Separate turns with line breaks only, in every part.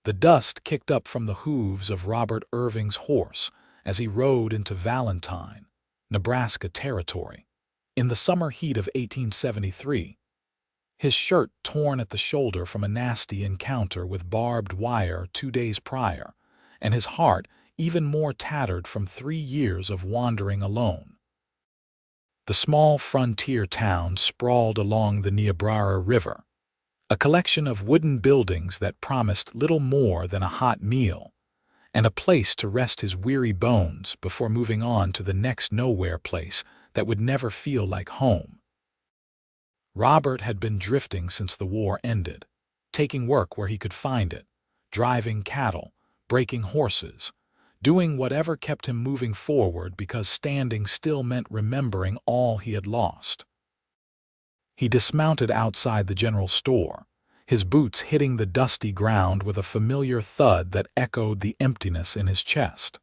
The dust kicked up from the hooves of Robert Irving's horse as he rode into Valentine, Nebraska territory, in the summer heat of 1873. His shirt torn at the shoulder from a nasty encounter with barbed wire 2 days prior, and his heart even more tattered from 3 years of wandering alone. The small frontier town sprawled along the Niobrara River, a collection of wooden buildings that promised little more than a hot meal, and a place to rest his weary bones before moving on to the next nowhere place that would never feel like home. Robert had been drifting since the war ended, taking work where he could find it, driving cattle, breaking horses, doing whatever kept him moving forward because standing still meant remembering all he had lost. He dismounted outside the general store, his boots hitting the dusty ground with a familiar thud that echoed the emptiness in his chest.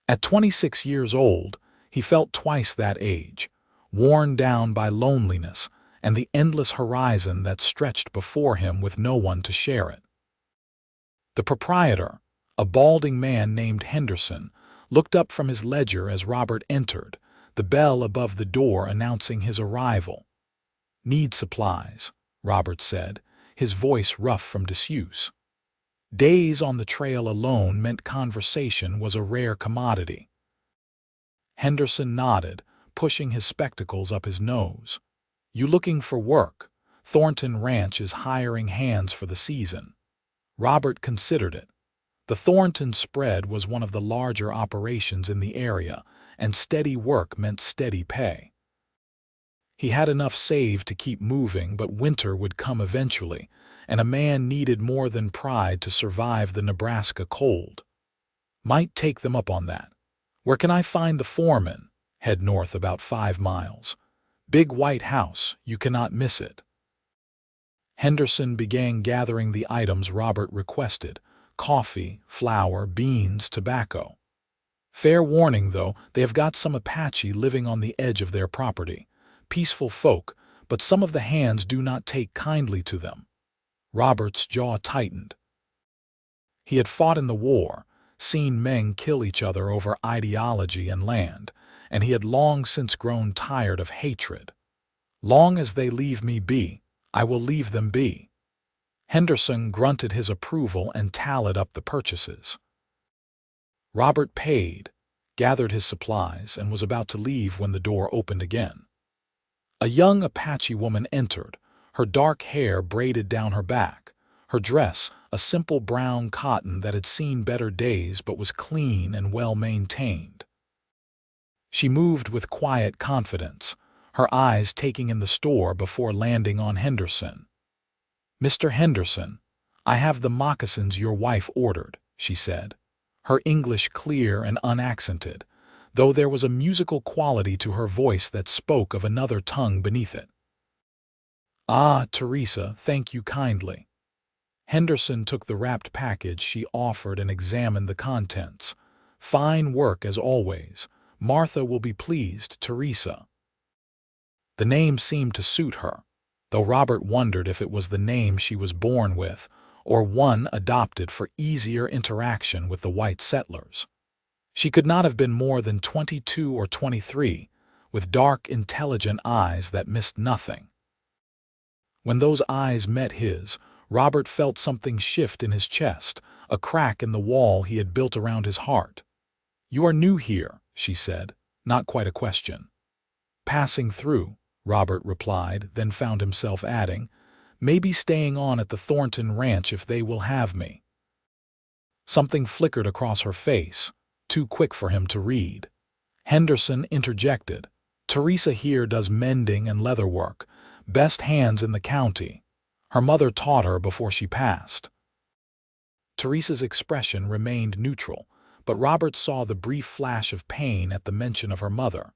At 26 years old, he felt twice that age, worn down by loneliness and the endless horizon that stretched before him with no one to share it. The proprietor, a balding man named Henderson, looked up from his ledger as Robert entered, the bell above the door announcing his arrival. "Need supplies," Robert said, his voice rough from disuse. Days on the trail alone meant conversation was a rare commodity. Henderson nodded, pushing his spectacles up his nose. "You looking for work? Thornton Ranch is hiring hands for the season." Robert considered it. The Thornton spread was one of the larger operations in the area, and steady work meant steady pay. He had enough saved to keep moving, but winter would come eventually, and a man needed more than pride to survive the Nebraska cold. "Might take them up on that. Where can I find the foreman?" "Head north about 5 miles. Big white house, you cannot miss it." Henderson began gathering the items Robert requested: coffee, flour, beans, tobacco. "Fair warning, though, they have got some Apache living on the edge of their property. Peaceful folk, but some of the hands do not take kindly to them." Robert's jaw tightened. He had fought in the war, seen men kill each other over ideology and land, and he had long since grown tired of hatred. "Long as they leave me be, I will leave them be." Henderson grunted his approval and tallied up the purchases. Robert paid, gathered his supplies, and was about to leave when the door opened again. A young Apache woman entered, her dark hair braided down her back, her dress a simple brown cotton that had seen better days but was clean and well-maintained. She moved with quiet confidence, her eyes taking in the store before landing on Henderson. "Mr. Henderson, I have the moccasins your wife ordered," she said, her English clear and unaccented, though there was a musical quality to her voice that spoke of another tongue beneath it. "Ah, Teresa, thank you kindly." Henderson took the wrapped package she offered and examined the contents. "Fine work as always. Martha will be pleased, Teresa." The name seemed to suit her, though Robert wondered if it was the name she was born with or one adopted for easier interaction with the white settlers. She could not have been more than 22 or 23, with dark, intelligent eyes that missed nothing. When those eyes met his, Robert felt something shift in his chest, a crack in the wall he had built around his heart. "You are new here," she said, not quite a question. "Passing through," Robert replied, then found himself adding, "Maybe staying on at the Thornton Ranch if they will have me." Something flickered across her face, too quick for him to read. Henderson interjected, "Teresa here does mending and leather work, best hands in the county. Her mother taught her before she passed." Teresa's expression remained neutral, but Robert saw the brief flash of pain at the mention of her mother.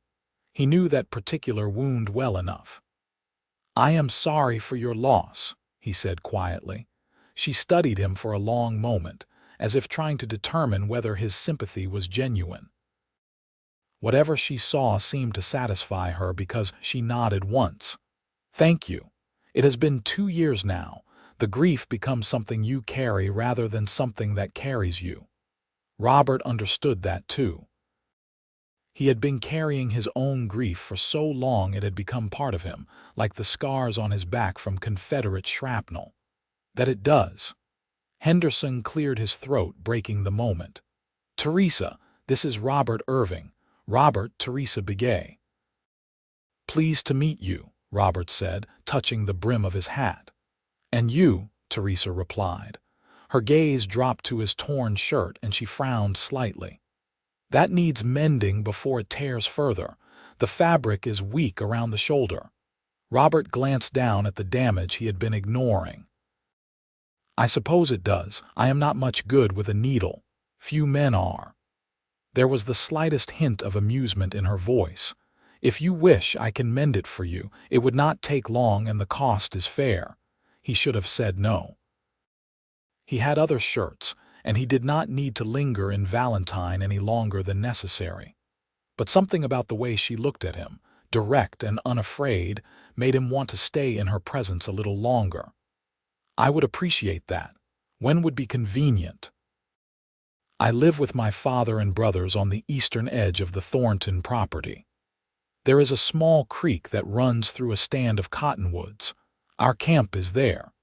He knew that particular wound well enough. "I am sorry for your loss," he said quietly. She studied him for a long moment, as if trying to determine whether his sympathy was genuine. Whatever she saw seemed to satisfy her because she nodded once. "Thank you. It has been 2 years now, The grief becomes something you carry rather than something that carries you. Robert understood that too. He had been carrying his own grief for so long it had become part of him, like the scars on his back from Confederate shrapnel. That it does. Henderson cleared his throat, breaking the moment. Teresa, this is Robert Irving. Robert, Teresa Begay. Pleased to meet you, Robert said, touching the brim of his hat. And you, Teresa replied. Her gaze dropped to his torn shirt and she frowned slightly. That needs mending before it tears further. The fabric is weak around the shoulder. Robert glanced down at the damage he had been ignoring. I suppose it does. I am not much good with a needle. Few men are. There was the slightest hint of amusement in her voice. If you wish, I can mend it for you. It would not take long and the cost is fair. He should have said no. He had other shirts, and he did not need to linger in Valentine any longer than necessary. But something about the way she looked at him, direct and unafraid, made him want to stay in her presence a little longer. I would appreciate that. When would be convenient? I live with my father and brothers on the eastern edge of the Thornton property. There is a small creek that runs through a stand of cottonwoods. Our camp is there.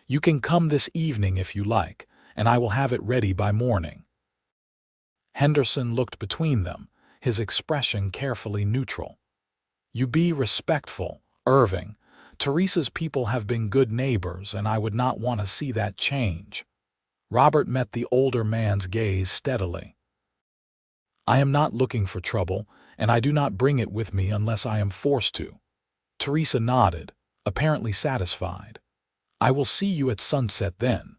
You can come this evening if you like, and I will have it ready by morning. Henderson looked between them, his expression carefully neutral. You be respectful, Irving. Teresa's people have been good neighbors, and I would not want to see that change. Robert met the older man's gaze steadily. I am not looking for trouble, and I do not bring it with me unless I am forced to. Teresa nodded, apparently satisfied. I will see you at sunset then.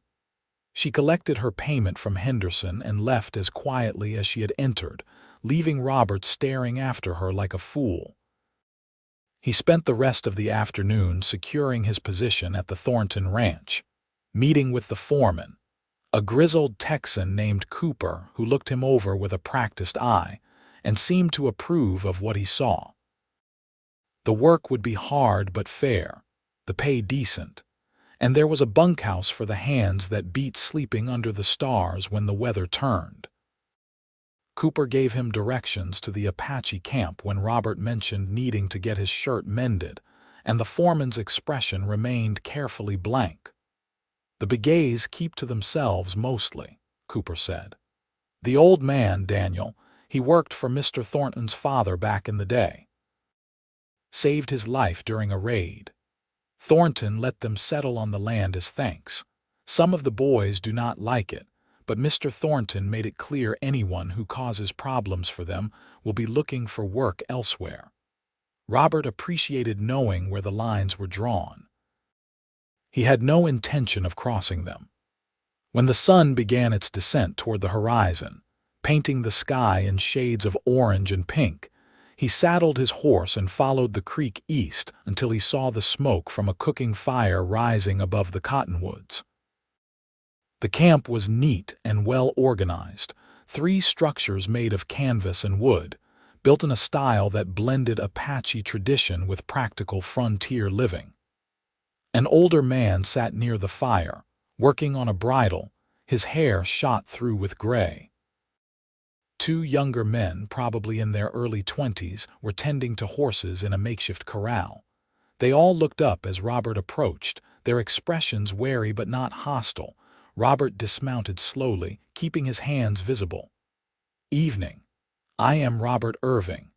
She collected her payment from Henderson and left as quietly as she had entered, leaving Robert staring after her like a fool. He spent the rest of the afternoon securing his position at the Thornton ranch, meeting with the foreman, a grizzled Texan named Cooper who looked him over with a practiced eye and seemed to approve of what he saw. The work would be hard but fair, the pay decent, and there was a bunkhouse for the hands that beat sleeping under the stars when the weather turned. Cooper gave him directions to the Apache camp when Robert mentioned needing to get his shirt mended, and the foreman's expression remained carefully blank. The Begays keep to themselves mostly, Cooper said. The old man, Daniel, he worked for Mr. Thornton's father back in the day. Saved his life during a raid. Thornton let them settle on the land as thanks. Some of the boys do not like it, but Mr. Thornton made it clear anyone who causes problems for them will be looking for work elsewhere. Robert appreciated knowing where the lines were drawn. He had no intention of crossing them. When the sun began its descent toward the horizon, painting the sky in shades of orange and pink, he saddled his horse and followed the creek east until he saw the smoke from a cooking fire rising above the cottonwoods. The camp was neat and well organized, 3 structures made of canvas and wood, built in a style that blended Apache tradition with practical frontier living. An older man sat near the fire, working on a bridle, his hair shot through with gray. 2 younger men, probably in their early 20s, were tending to horses in a makeshift corral. They all looked up as Robert approached, their expressions wary but not hostile. Robert dismounted slowly, keeping his hands visible. Evening. I am Robert Irving.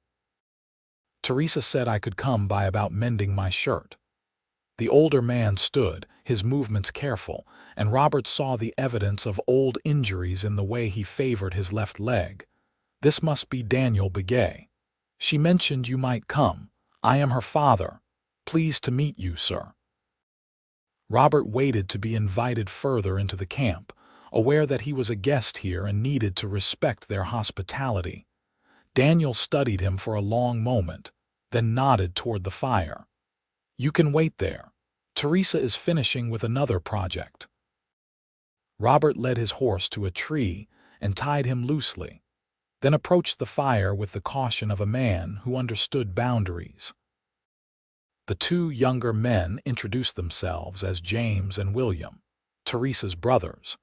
Teresa said I could come by about mending my shirt. The older man stood, his movements careful, and Robert saw the evidence of old injuries in the way he favored his left leg. This must be Daniel Begay. She mentioned you might come. I am her father. Pleased to meet you, sir. Robert waited to be invited further into the camp, aware that he was a guest here and needed to respect their hospitality. Daniel studied him for a long moment, then nodded toward the fire. You can wait there. Teresa is finishing with another project. Robert led his horse to a tree and tied him loosely, then approached the fire with the caution of a man who understood boundaries. The two younger men introduced themselves as James and William, Teresa's brothers,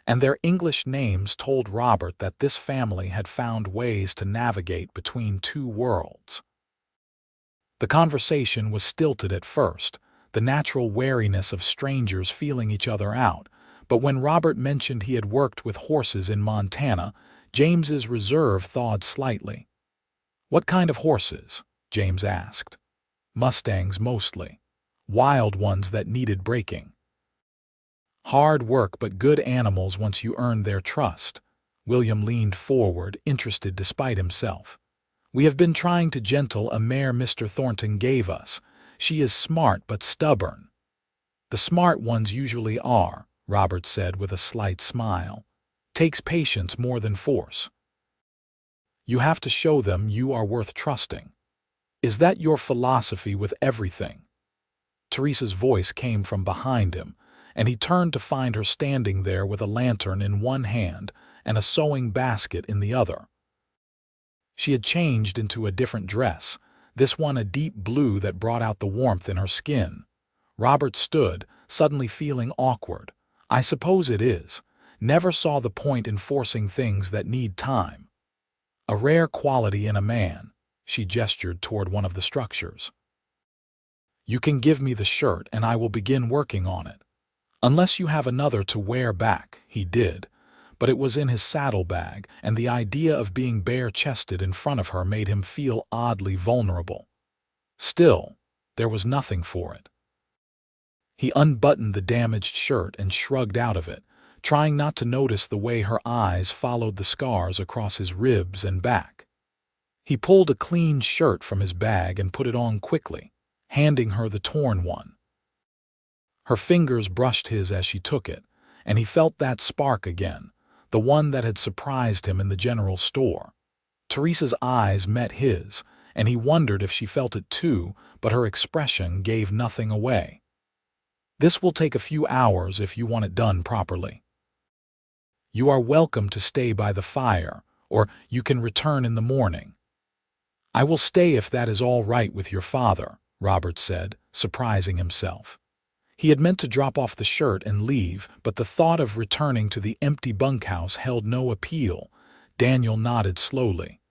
and their English names told Robert that this family had found ways to navigate between two worlds. The conversation was stilted at first, the natural wariness of strangers feeling each other out, but when Robert mentioned he had worked with horses in Montana, James's reserve thawed slightly. "What kind of horses?" James asked. "Mustangs mostly. Wild ones that needed breaking." "Hard work but good animals once you earned their trust." William leaned forward, interested despite himself. "We have been trying to gentle a mare Mr. Thornton gave us. She is smart but stubborn." "The smart ones usually are," Robert said with a slight smile. "Takes patience more than force. You have to show them you are worth trusting. Is that your philosophy with everything?" Teresa's voice came from behind him, and he turned to find her standing there with a lantern in one hand and a sewing basket in the other. She had changed into a different dress, this one a deep blue that brought out the warmth in her skin. Robert stood, suddenly feeling awkward. "I suppose it is. Never saw the point in forcing things that need time. A rare quality in a man." She gestured toward one of the structures. "You can give me the shirt and I will begin working on it. Unless you have another to wear back." He did, but it was in his saddlebag, and the idea of being bare-chested in front of her made him feel oddly vulnerable. Still, there was nothing for it. He unbuttoned the damaged shirt and shrugged out of it, trying not to notice the way her eyes followed the scars across his ribs and back. He pulled a clean shirt from his bag and put it on quickly, handing her the torn one. Her fingers brushed his as she took it, and he felt that spark again, the one that had surprised him in the general store. Teresa's eyes met his, and he wondered if she felt it too, but her expression gave nothing away. "This will take a few hours if you want it done properly. You are welcome to stay by the fire, or you can return in the morning." "I will stay if that is all right with your father," Robert said, surprising himself. He had meant to drop off the shirt and leave, but the thought of returning to the empty bunkhouse held no appeal. Daniel nodded slowly.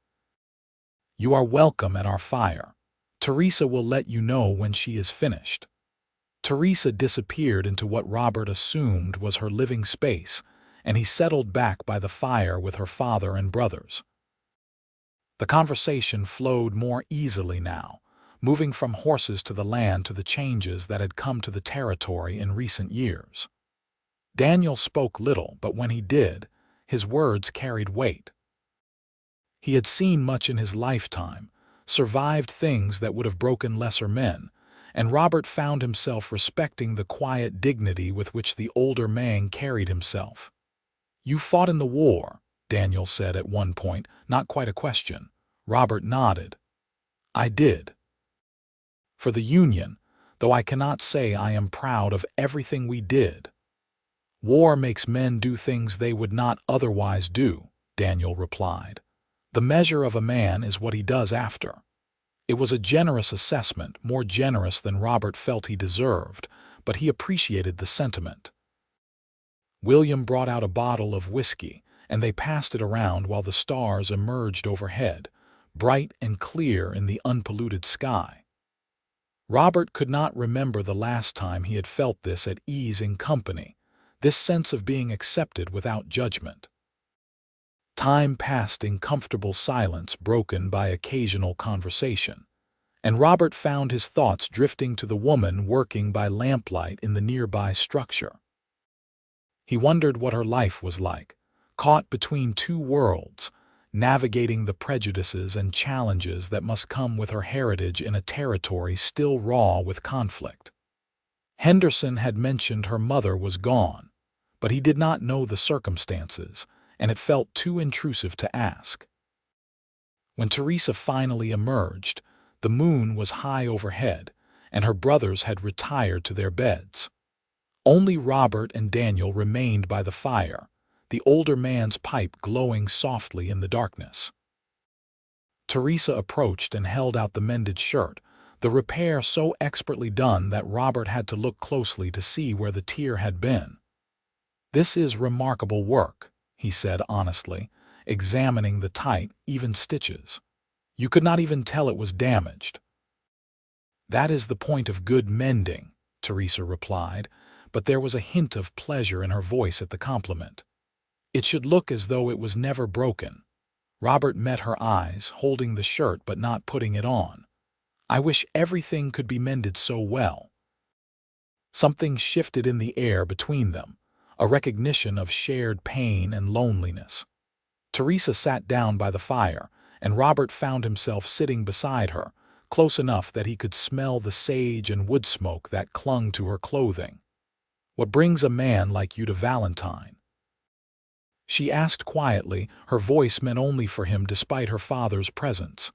"You are welcome at our fire. Teresa will let you know when she is finished." Teresa disappeared into what Robert assumed was her living space, and he settled back by the fire with her father and brothers. The conversation flowed more easily now, moving from horses to the land to the changes that had come to the territory in recent years. Daniel spoke little, but when he did, his words carried weight. He had seen much in his lifetime, survived things that would have broken lesser men, and Robert found himself respecting the quiet dignity with which the older man carried himself. "You fought in the war," Daniel said at one point, not quite a question. Robert nodded. "I did. For the Union, though I cannot say I am proud of everything we did." "War makes men do things they would not otherwise do," Daniel replied. "The measure of a man is what he does after." It was a generous assessment, more generous than Robert felt he deserved, but he appreciated the sentiment. William brought out a bottle of whiskey, and they passed it around while the stars emerged overhead, bright and clear in the unpolluted sky. Robert could not remember the last time he had felt this at ease in company, this sense of being accepted without judgment. Time passed in comfortable silence broken by occasional conversation, and Robert found his thoughts drifting to the woman working by lamplight in the nearby structure. He wondered what her life was like, caught between two worlds, navigating the prejudices and challenges that must come with her heritage in a territory still raw with conflict. Henderson had mentioned her mother was gone, but he did not know the circumstances, and it felt too intrusive to ask. When Teresa finally emerged, the moon was high overhead, and her brothers had retired to their beds. Only Robert and Daniel remained by the fire, the older man's pipe glowing softly in the darkness. Teresa approached and held out the mended shirt, the repair so expertly done that Robert had to look closely to see where the tear had been. "This is remarkable work," he said honestly, examining the tight, even stitches. "You could not even tell it was damaged." "That is the point of good mending," Teresa replied, but there was a hint of pleasure in her voice at the compliment. "It should look as though it was never broken." Robert met her eyes, holding the shirt but not putting it on. "I wish everything could be mended so well." Something shifted in the air between them, a recognition of shared pain and loneliness. Teresa sat down by the fire, and Robert found himself sitting beside her, close enough that he could smell the sage and wood smoke that clung to her clothing. "What brings a man like you to Valentine?" she asked quietly, her voice meant only for him despite her father's presence.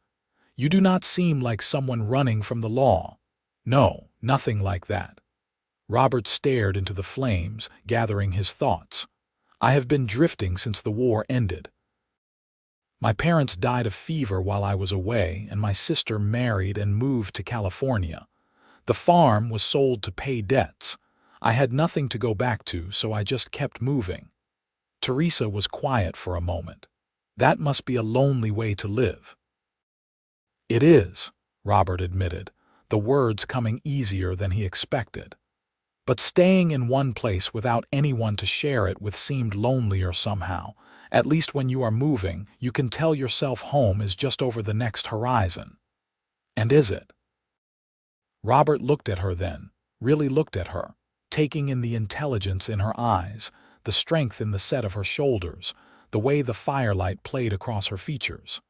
"You do not seem like someone running from the law." "No, nothing like that." Robert stared into the flames, gathering his thoughts. "I have been drifting since the war ended. My parents died of fever while I was away, and my sister married and moved to California. The farm was sold to pay debts. I had nothing to go back to, so I just kept moving." Teresa was quiet for a moment. "That must be a lonely way to live." "It is," Robert admitted, the words coming easier than he expected. "But staying in one place without anyone to share it with seemed lonelier somehow. At least when you are moving, you can tell yourself home is just over the next horizon." "And is it?" Robert looked at her then, really looked at her, taking in the intelligence in her eyes, the strength in the set of her shoulders, the way the firelight played across her features.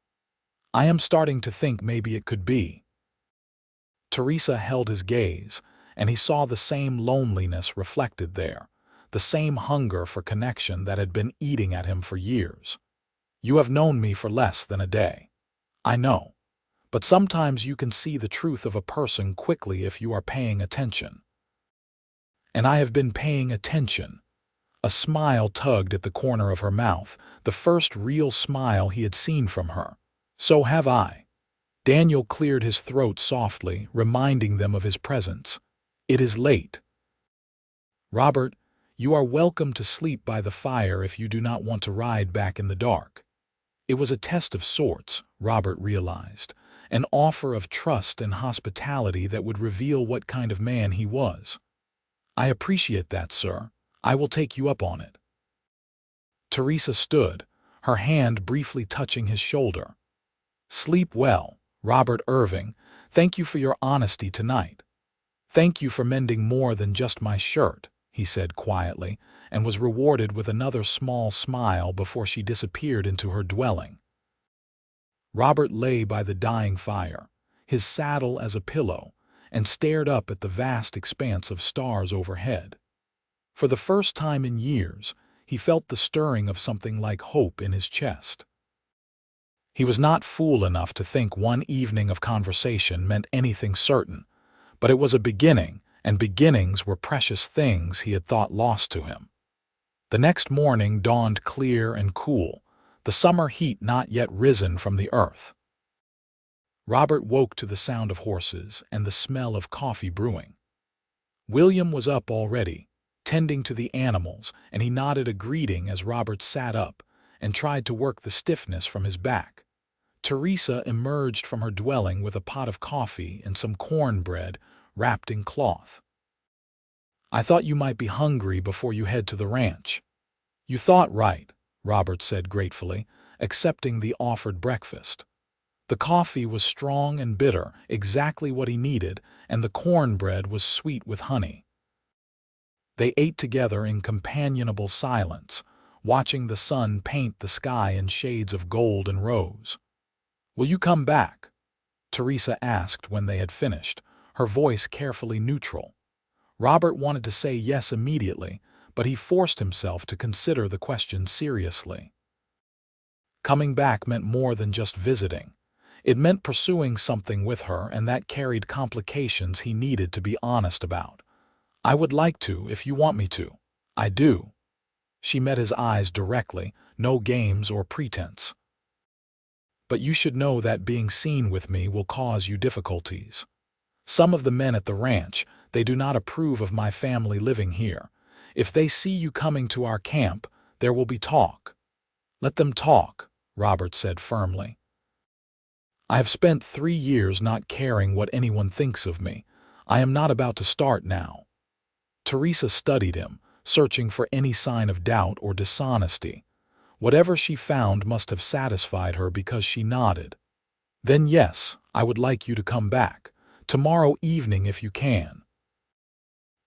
"I am starting to think maybe it could be." Teresa held his gaze, and he saw the same loneliness reflected there, the same hunger for connection that had been eating at him for years. "You have known me for less than a day. I know. But sometimes you can see the truth of a person quickly if you are paying attention." "And I have been paying attention." A smile tugged at the corner of her mouth, the first real smile he had seen from her. "So have I." Daniel cleared his throat softly, reminding them of his presence. "It is late." "Robert, you are welcome to sleep by the fire if you do not want to ride back in the dark." It was a test of sorts, Robert realized, an offer of trust and hospitality that would reveal what kind of man he was. "I appreciate that, sir. I will take you up on it." Teresa stood, her hand briefly touching his shoulder. "Sleep well, Robert Irving. Thank you for your honesty tonight." "Thank you for mending more than just my shirt," he said quietly, and was rewarded with another small smile before she disappeared into her dwelling. Robert lay by the dying fire, his saddle as a pillow, and stared up at the vast expanse of stars overhead. For the first time in years, he felt the stirring of something like hope in his chest. He was not fool enough to think one evening of conversation meant anything certain, but it was a beginning, and beginnings were precious things he had thought lost to him. The next morning dawned clear and cool, the summer heat not yet risen from the earth. Robert woke to the sound of horses and the smell of coffee brewing. William was up already, tending to the animals, and he nodded a greeting as Robert sat up and tried to work the stiffness from his back. Teresa emerged from her dwelling with a pot of coffee and some cornbread wrapped in cloth. "I thought you might be hungry before you head to the ranch." "You thought right," Robert said gratefully, accepting the offered breakfast. The coffee was strong and bitter, exactly what he needed, and the cornbread was sweet with honey. They ate together in companionable silence, watching the sun paint the sky in shades of gold and rose. "Will you come back?" Teresa asked when they had finished, her voice carefully neutral. Robert wanted to say yes immediately, but he forced himself to consider the question seriously. Coming back meant more than just visiting. It meant pursuing something with her, and that carried complications he needed to be honest about. "I would like to if you want me to." "I do." She met his eyes directly, no games or pretense. "But you should know that being seen with me will cause you difficulties." Some of the men at the ranch, they do not approve of my family living here. If they see you coming to our camp, there will be talk." "Let them talk," Robert said firmly. "I have spent 3 years not caring what anyone thinks of me. I am not about to start now." Teresa studied him, searching for any sign of doubt or dishonesty. Whatever she found must have satisfied her because she nodded. "Then yes, I would like you to come back. Tomorrow evening if you can."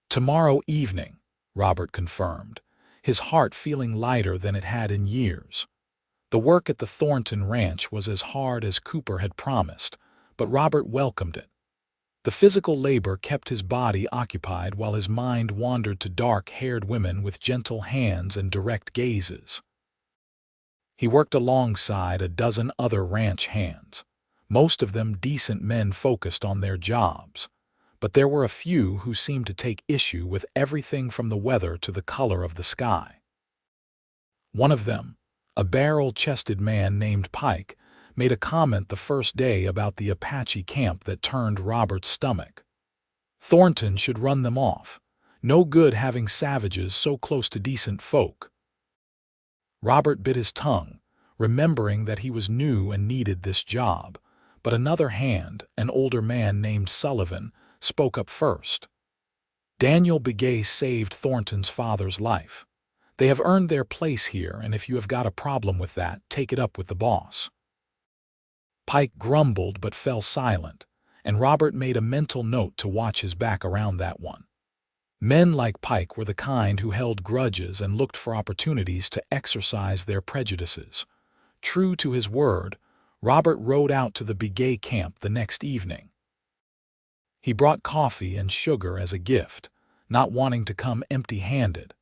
"Tomorrow evening," Robert confirmed, his heart feeling lighter than it had in years. The work at the Thornton Ranch was as hard as Cooper had promised, but Robert welcomed it. The physical labor kept his body occupied while his mind wandered to dark-haired women with gentle hands and direct gazes. He worked alongside a dozen other ranch hands, most of them decent men focused on their jobs, but there were a few who seemed to take issue with everything from the weather to the color of the sky. One of them, a barrel-chested man named Pike, made a comment the first day about the Apache camp that turned Robert's stomach. Thornton should run them off. No good having savages so close to decent folk. Robert bit his tongue, remembering that he was new and needed this job, but another hand, an older man named Sullivan, spoke up first. "Daniel Begay saved Thornton's father's life. They have earned their place here, and if you have got a problem with that, take it up with the boss." Pike grumbled but fell silent, and Robert made a mental note to watch his back around that one. Men like Pike were the kind who held grudges and looked for opportunities to exercise their prejudices. True to his word, Robert rode out to the Begay camp the next evening. He brought coffee and sugar as a gift, not wanting to come empty-handed.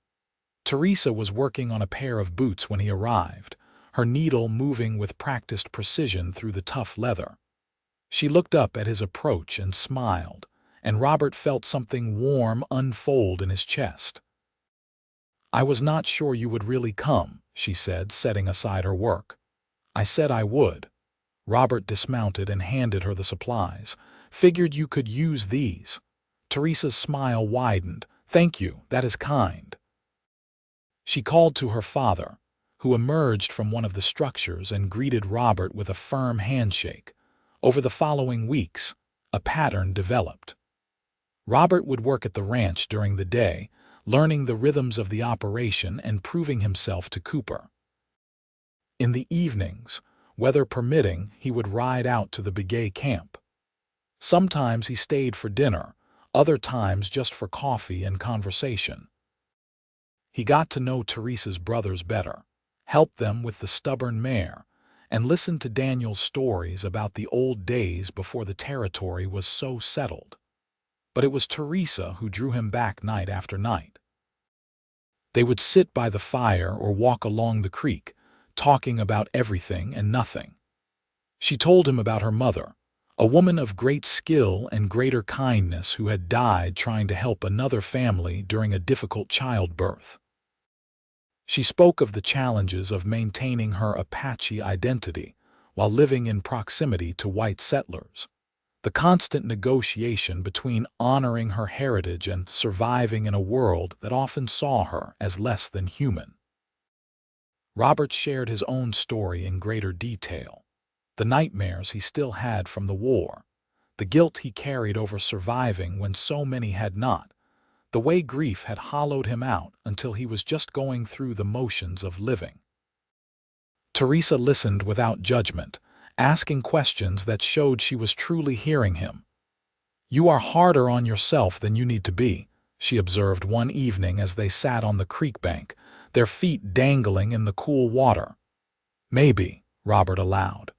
Teresa was working on a pair of boots when he arrived, her needle moving with practiced precision through the tough leather. She looked up at his approach and smiled, and Robert felt something warm unfold in his chest. "I was not sure you would really come," she said, setting aside her work. "I said I would." Robert dismounted and handed her the supplies. "Figured you could use these." Teresa's smile widened. "Thank you, that is kind." She called to her father, who emerged from one of the structures and greeted Robert with a firm handshake. Over the following weeks, a pattern developed. Robert would work at the ranch during the day, learning the rhythms of the operation and proving himself to Cooper. In the evenings, weather permitting, he would ride out to the Begay camp. Sometimes he stayed for dinner, other times just for coffee and conversation. He got to know Teresa's brothers better, helped them with the stubborn mare, and listened to Daniel's stories about the old days before the territory was so settled. But it was Teresa who drew him back night after night. They would sit by the fire or walk along the creek, talking about everything and nothing. She told him about her mother, a woman of great skill and greater kindness who had died trying to help another family during a difficult childbirth. She spoke of the challenges of maintaining her Apache identity while living in proximity to white settlers, the constant negotiation between honoring her heritage and surviving in a world that often saw her as less than human. Robert shared his own story in greater detail, the nightmares he still had from the war, the guilt he carried over surviving when so many had not, the way grief had hollowed him out until he was just going through the motions of living. Teresa listened without judgment, asking questions that showed she was truly hearing him. "You are harder on yourself than you need to be," she observed one evening as they sat on the creek bank, their feet dangling in the cool water. "Maybe," Robert allowed.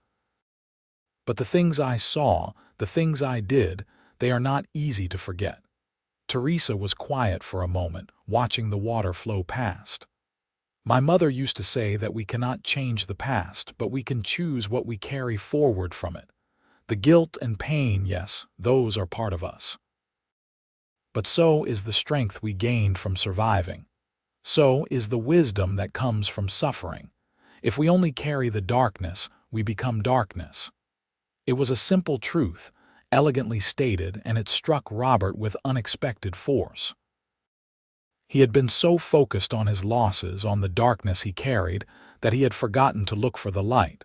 "But the things I saw, the things I did, they are not easy to forget." Teresa was quiet for a moment, watching the water flow past. "My mother used to say that we cannot change the past, but we can choose what we carry forward from it. The guilt and pain, yes, those are part of us. But so is the strength we gained from surviving. So is the wisdom that comes from suffering. If we only carry the darkness, we become darkness." It was a simple truth, elegantly stated, and it struck Robert with unexpected force. He had been so focused on his losses, on the darkness he carried, that he had forgotten to look for the light.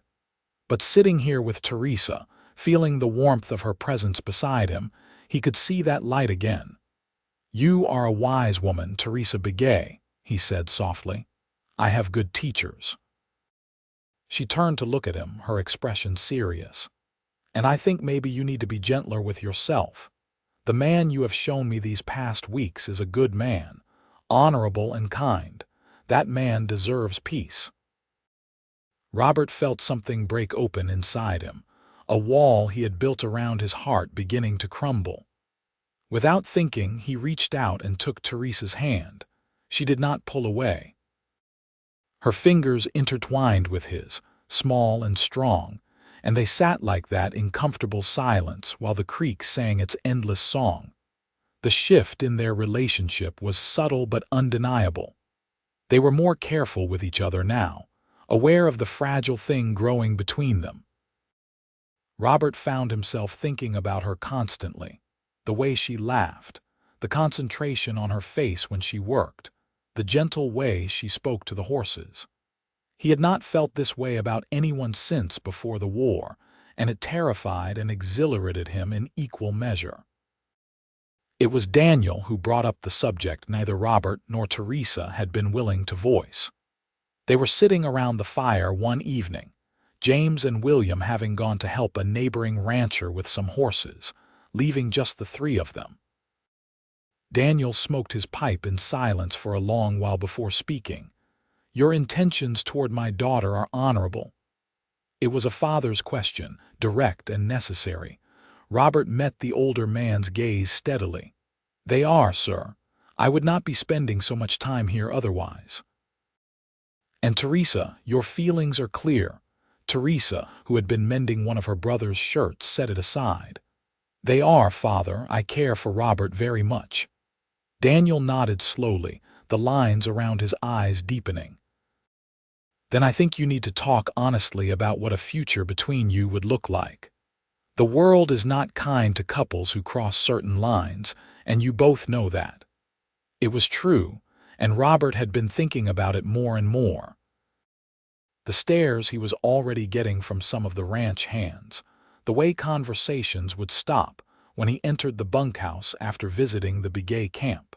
But sitting here with Teresa, feeling the warmth of her presence beside him, he could see that light again. "You are a wise woman, Teresa Begay," he said softly. "I have good teachers." She turned to look at him, her expression serious. "And I think maybe you need to be gentler with yourself. The man you have shown me these past weeks is a good man, honorable and kind. That man deserves peace." Robert felt something break open inside him, a wall he had built around his heart beginning to crumble. Without thinking, he reached out and took Teresa's hand. She did not pull away. Her fingers intertwined with his, small and strong, and they sat like that in comfortable silence while the creek sang its endless song. The shift in their relationship was subtle but undeniable. They were more careful with each other now, aware of the fragile thing growing between them. Robert found himself thinking about her constantly, the way she laughed, the concentration on her face when she worked, the gentle way she spoke to the horses. He had not felt this way about anyone since before the war, and it terrified and exhilarated him in equal measure. It was Daniel who brought up the subject neither Robert nor Teresa had been willing to voice. They were sitting around the fire one evening, James and William having gone to help a neighboring rancher with some horses, leaving just the three of them. Daniel smoked his pipe in silence for a long while before speaking. "Your intentions toward my daughter are honorable." It was a father's question, direct and necessary. Robert met the older man's gaze steadily. "They are, sir. I would not be spending so much time here otherwise." "And Teresa, your feelings are clear." Teresa, who had been mending one of her brother's shirts, set it aside. "They are, father. I care for Robert very much." Daniel nodded slowly, the lines around his eyes deepening. "Then I think you need to talk honestly about what a future between you would look like. The world is not kind to couples who cross certain lines, and you both know that." It was true, and Robert had been thinking about it more and more. The stares he was already getting from some of the ranch hands, the way conversations would stop when he entered the bunkhouse after visiting the Begay camp.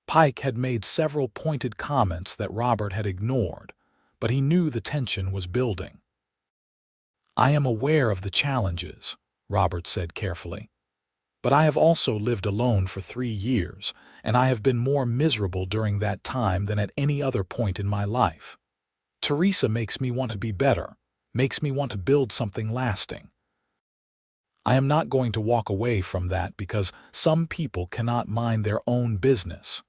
Pike had made several pointed comments that Robert had ignored, but he knew the tension was building. "I am aware of the challenges," Robert said carefully. "But I have also lived alone for 3 years, and I have been more miserable during that time than at any other point in my life. Teresa makes me want to be better, makes me want to build something lasting. I am not going to walk away from that because some people cannot mind their own business."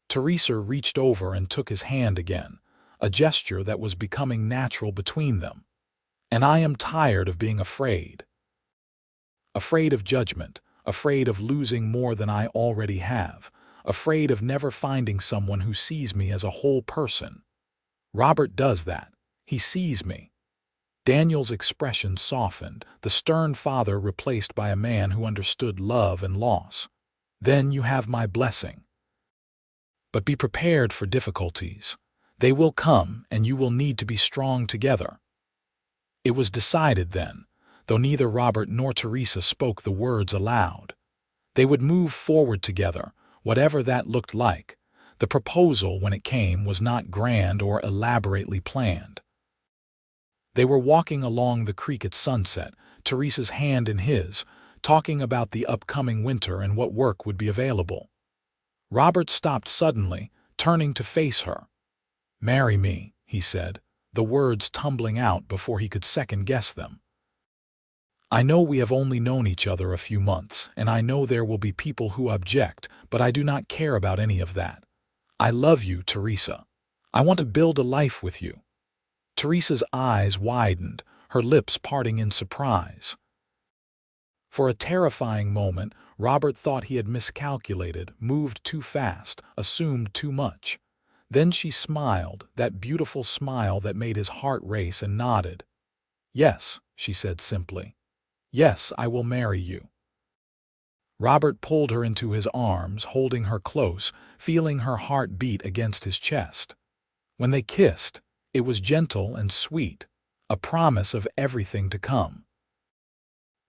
Teresa reached over and took his hand again, a gesture that was becoming natural between them. "And I am tired of being afraid. Afraid of judgment, afraid of losing more than I already have, afraid of never finding someone who sees me as a whole person. Robert does that. He sees me." Daniel's expression softened, the stern father replaced by a man who understood love and loss. "Then you have my blessing. But be prepared for difficulties. They will come, and you will need to be strong together." It was decided then, though neither Robert nor Teresa spoke the words aloud. They would move forward together, whatever that looked like. The proposal, when it came, was not grand or elaborately planned. They were walking along the creek at sunset, Teresa's hand in his, talking about the upcoming winter and what work would be available. Robert stopped suddenly, turning to face her. "Marry me," he said, the words tumbling out before he could second-guess them. "I know we have only known each other a few months, and I know there will be people who object, but I do not care about any of that. I love you, Teresa. I want to build a life with you." Teresa's eyes widened, her lips parting in surprise. For a terrifying moment, Robert thought he had miscalculated, moved too fast, assumed too much. Then she smiled, that beautiful smile that made his heart race, and nodded. "Yes," she said simply. Yes, I will marry you." Robert pulled her into his arms, holding her close, feeling her heart beat against his chest. When they kissed, it was gentle and sweet, a promise of everything to come.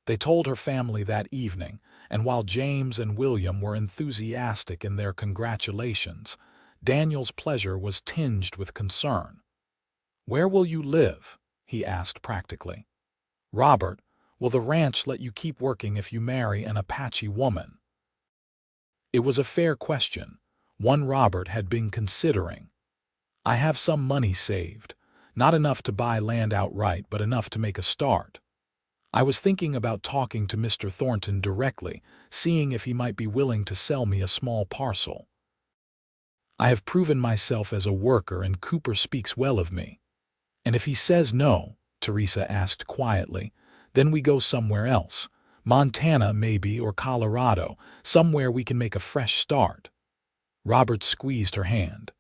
They told her family that evening, and while James and William were enthusiastic in their congratulations, Daniel's pleasure was tinged with concern. "Where will you live?" he asked practically. "Robert, will the ranch let you keep working if you marry an Apache woman?" It was a fair question, one Robert had been considering. "I have some money saved, not enough to buy land outright, but enough to make a start. I was thinking about talking to Mr. Thornton directly, seeing if he might be willing to sell me a small parcel. I have proven myself as a worker and Cooper speaks well of me. And if he says no," Teresa asked quietly, "then we go somewhere else. Montana maybe, or Colorado, somewhere we can make a fresh start." Robert squeezed her hand.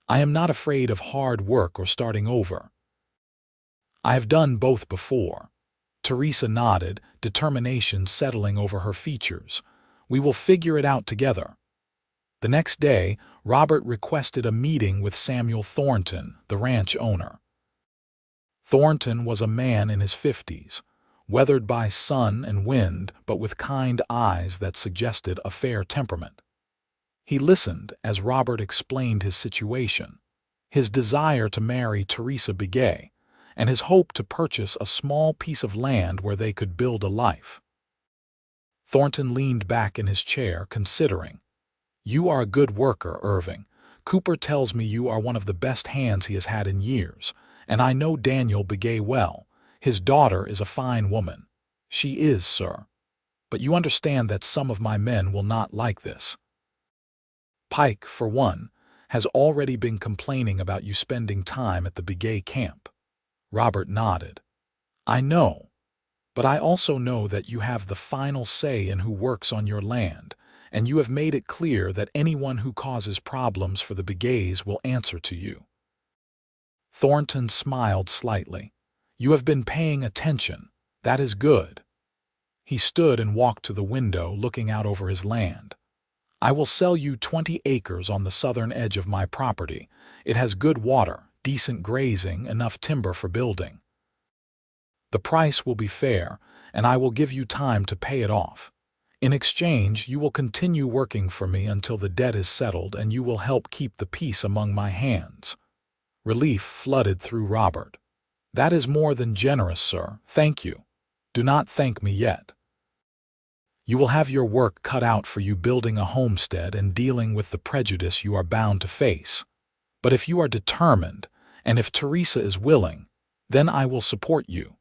"I am not afraid of hard work or starting over. I have done both before." Teresa nodded, determination settling over her features. "We will figure it out together." The next day, Robert requested a meeting with Samuel Thornton, the ranch owner. Thornton was a man in his 50s, weathered by sun and wind, but with kind eyes that suggested a fair temperament. He listened as Robert explained his situation, his desire to marry Teresa Begay, and his hope to purchase a small piece of land where they could build a life. Thornton leaned back in his chair, considering. "You are a good worker, Irving. Cooper tells me you are one of the best hands he has had in years, and I know Daniel Begay well. His daughter is a fine woman." "She is, sir. But you understand that some of my men will not like this. Pike, for one, has already been complaining about you spending time at the Begay camp." Robert nodded. "I know, but I also know that you have the final say in who works on your land, and you have made it clear that anyone who causes problems for the Begays will answer to you." Thornton smiled slightly. "You have been paying attention. That is good." He stood and walked to the window, looking out over his land. "I will sell you 20 acres on the southern edge of my property. It has good water, decent grazing, enough timber for building. The price will be fair, and I will give you time to pay it off. In exchange, you will continue working for me until the debt is settled, and you will help keep the peace among my hands." Relief flooded through Robert. "That is more than generous, sir. Thank you. Do not thank me yet. You will have your work cut out for you building a homestead and dealing with the prejudice you are bound to face. But if you are determined, and if Teresa is willing, then I will support you.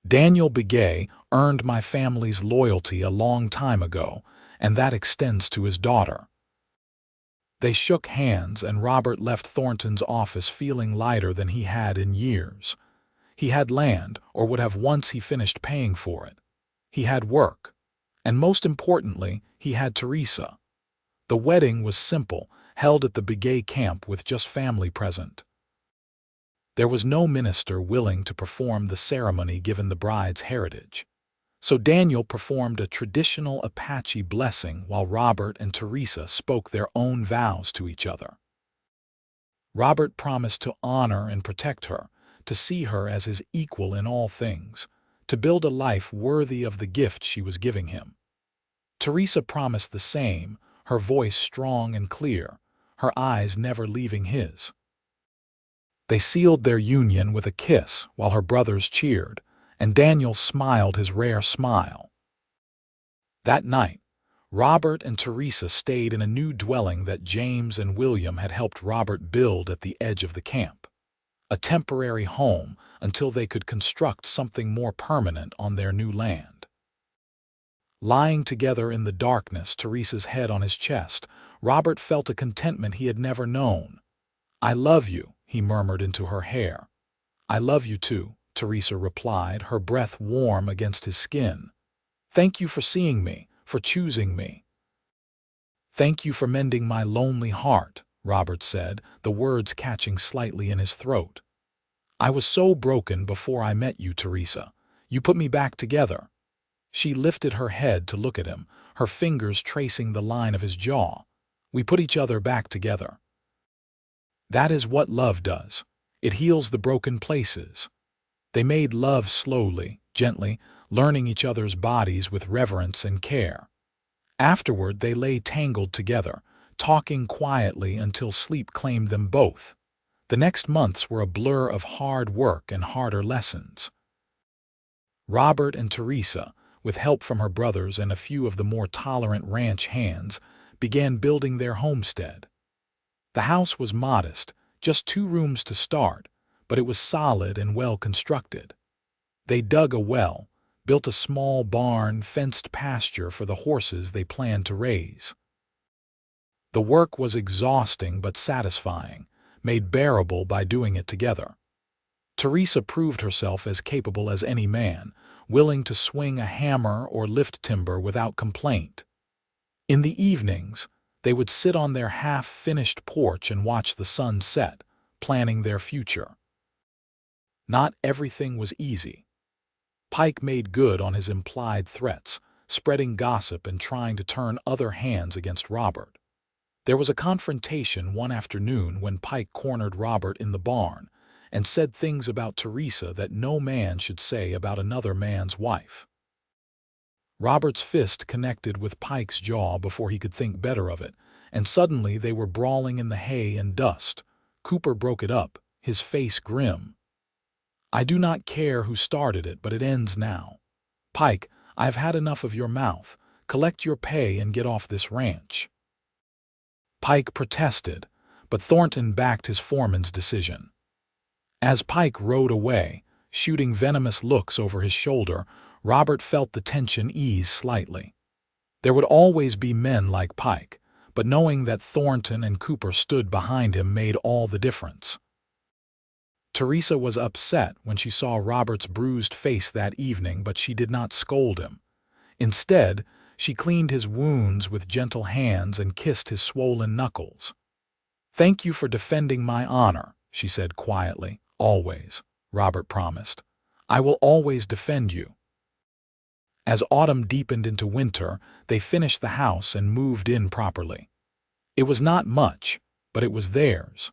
Daniel Begay earned my family's loyalty a long time ago, and that extends to his daughter." They shook hands, and Robert left Thornton's office feeling lighter than he had in years. He had land, or would have once he finished paying for it. He had work. And most importantly, he had Teresa. The wedding was simple, held at the Begay camp with just family present. There was no minister willing to perform the ceremony given the bride's heritage. So Daniel performed a traditional Apache blessing while Robert and Teresa spoke their own vows to each other. Robert promised to honor and protect her, to see her as his equal in all things, to build a life worthy of the gift she was giving him. Teresa promised the same, her voice strong and clear, her eyes never leaving his. They sealed their union with a kiss while her brothers cheered, and Daniel smiled his rare smile. That night, Robert and Teresa stayed in a new dwelling that James and William had helped Robert build at the edge of the camp. A temporary home until they could construct something more permanent on their new land. Lying together in the darkness, Teresa's head on his chest, Robert felt a contentment he had never known. "I love you," he murmured into her hair. "I love you too," Teresa replied, her breath warm against his skin. "Thank you for seeing me, for choosing me." "Thank you for mending my lonely heart," Robert said, the words catching slightly in his throat. "I was so broken before I met you, Teresa. You put me back together. She lifted her head to look at him, her fingers tracing the line of his jaw. We put each other back together. That is what love does. It heals the broken places. They made love slowly, gently, learning each other's bodies with reverence and care. Afterward, they lay tangled together, talking quietly until sleep claimed them both. The next months were a blur of hard work and harder lessons. Robert and Teresa, with help from her brothers and a few of the more tolerant ranch hands, began building their homestead. The house was modest, just 2 rooms to start, but it was solid and well constructed. They dug a well, built a small barn, fenced pasture for the horses they planned to raise. The work was exhausting but satisfying, made bearable by doing it together. Teresa proved herself as capable as any man, willing to swing a hammer or lift timber without complaint. In the evenings, they would sit on their half-finished porch and watch the sun set, planning their future. Not everything was easy. Pike made good on his implied threats, spreading gossip and trying to turn other hands against Robert. There was a confrontation one afternoon when Pike cornered Robert in the barn and said things about Teresa that no man should say about another man's wife. Robert's fist connected with Pike's jaw before he could think better of it, and suddenly they were brawling in the hay and dust. Cooper broke it up, his face grim. "I do not care who started it, but it ends now. Pike, I have had enough of your mouth. Collect your pay and get off this ranch." Pike protested, but Thornton backed his foreman's decision. As Pike rode away, shooting venomous looks over his shoulder, Robert felt the tension ease slightly. There would always be men like Pike, but knowing that Thornton and Cooper stood behind him made all the difference. Teresa was upset when she saw Robert's bruised face that evening, but she did not scold him. Instead, she cleaned his wounds with gentle hands and kissed his swollen knuckles. "Thank you for defending my honor," she said quietly. "Always," Robert promised. "I will always defend you." As autumn deepened into winter, they finished the house and moved in properly. It was not much, but it was theirs.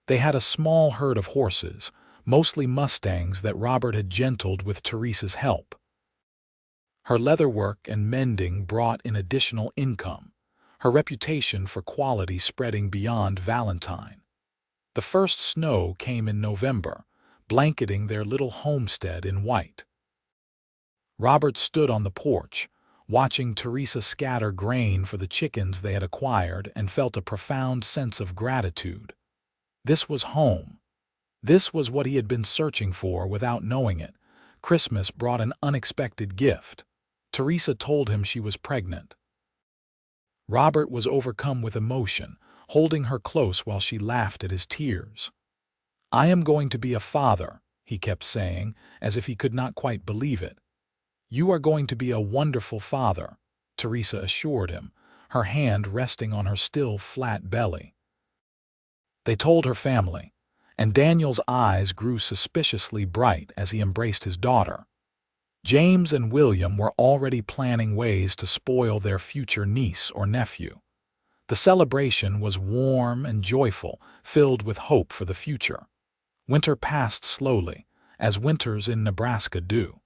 They had a small herd of horses, mostly Mustangs that Robert had gentled with Teresa's help. Her leatherwork and mending brought in additional income, her reputation for quality spreading beyond Valentine. The first snow came in November, blanketing their little homestead in white. Robert stood on the porch, watching Teresa scatter grain for the chickens they had acquired, and felt a profound sense of gratitude. This was home. This was what he had been searching for without knowing it. Christmas brought an unexpected gift. Teresa told him she was pregnant. Robert was overcome with emotion, holding her close while she laughed at his tears. "I am going to be a father," he kept saying, as if he could not quite believe it. "You are going to be a wonderful father," Teresa assured him, her hand resting on her still flat belly. They told her family, and Daniel's eyes grew suspiciously bright as he embraced his daughter. James and William were already planning ways to spoil their future niece or nephew. The celebration was warm and joyful, filled with hope for the future. Winter passed slowly, as winters in Nebraska do.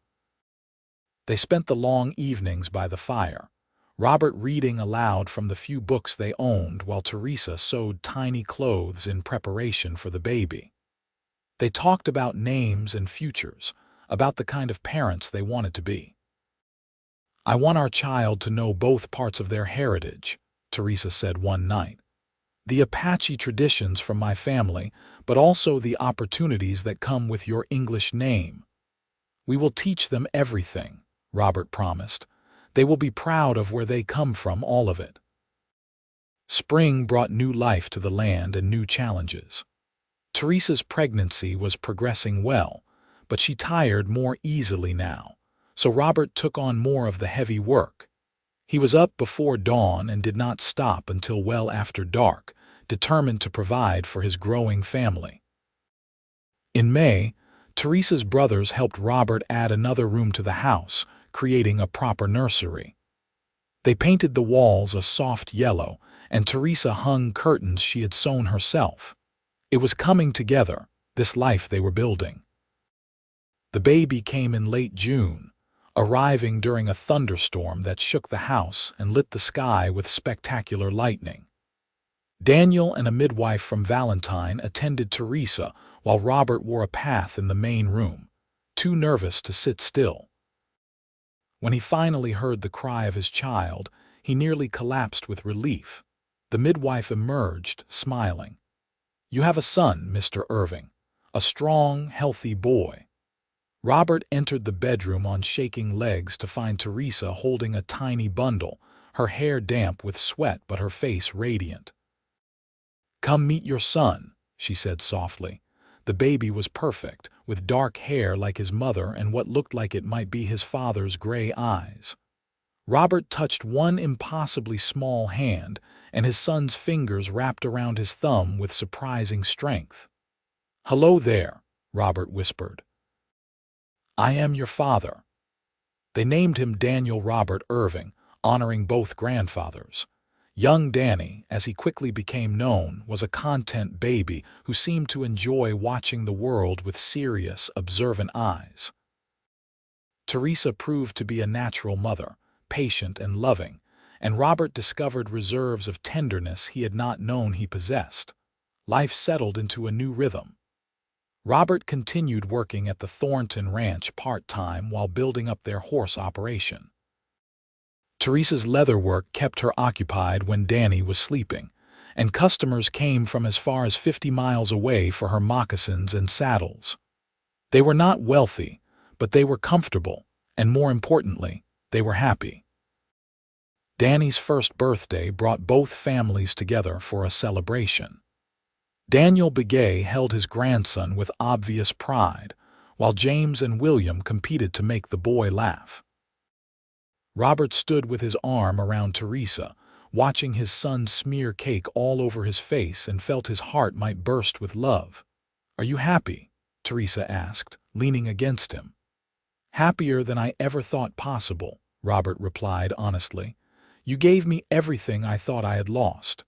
They spent the long evenings by the fire, Robert reading aloud from the few books they owned while Teresa sewed tiny clothes in preparation for the baby. They talked about names and futures, about the kind of parents they wanted to be. "I want our child to know both parts of their heritage," Teresa said one night. "The Apache traditions from my family, but also the opportunities that come with your English name." "We will teach them everything," Robert promised. "They will be proud of where they come from, all of it." Spring brought new life to the land and new challenges. Teresa's pregnancy was progressing well, but she tired more easily now, so Robert took on more of the heavy work. He was up before dawn and did not stop until well after dark, determined to provide for his growing family. In May, Teresa's brothers helped Robert add another room to the house, creating a proper nursery. They painted the walls a soft yellow, and Teresa hung curtains she had sewn herself. It was coming together, this life they were building. The baby came in late June, arriving during a thunderstorm that shook the house and lit the sky with spectacular lightning. Daniel and a midwife from Valentine attended Teresa while Robert wore a path in the main room, too nervous to sit still. When he finally heard the cry of his child, he nearly collapsed with relief. The midwife emerged, smiling. "You have a son, Mr. Irving, a strong, healthy boy." Robert entered the bedroom on shaking legs to find Teresa holding a tiny bundle, her hair damp with sweat but her face radiant. "Come meet your son," she said softly. The baby was perfect, with dark hair like his mother and what looked like it might be his father's gray eyes. Robert touched one impossibly small hand, and his son's fingers wrapped around his thumb with surprising strength. "Hello there," Robert whispered. "I am your father." They named him Daniel Robert Irving, honoring both grandfathers. Young Danny, as he quickly became known, was a content baby who seemed to enjoy watching the world with serious, observant eyes. Teresa proved to be a natural mother, patient and loving, and Robert discovered reserves of tenderness he had not known he possessed. Life settled into a new rhythm. Robert continued working at the Thornton Ranch part-time while building up their horse operation. Teresa's leatherwork kept her occupied when Danny was sleeping, and customers came from as far as 50 miles away for her moccasins and saddles. They were not wealthy, but they were comfortable, and more importantly, they were happy. Danny's first birthday brought both families together for a celebration. Daniel Begay held his grandson with obvious pride, while James and William competed to make the boy laugh. Robert stood with his arm around Teresa, watching his son smear cake all over his face and felt his heart might burst with love. "Are you happy?" Teresa asked, leaning against him. "Happier than I ever thought possible," Robert replied honestly. "You gave me everything I thought I had lost.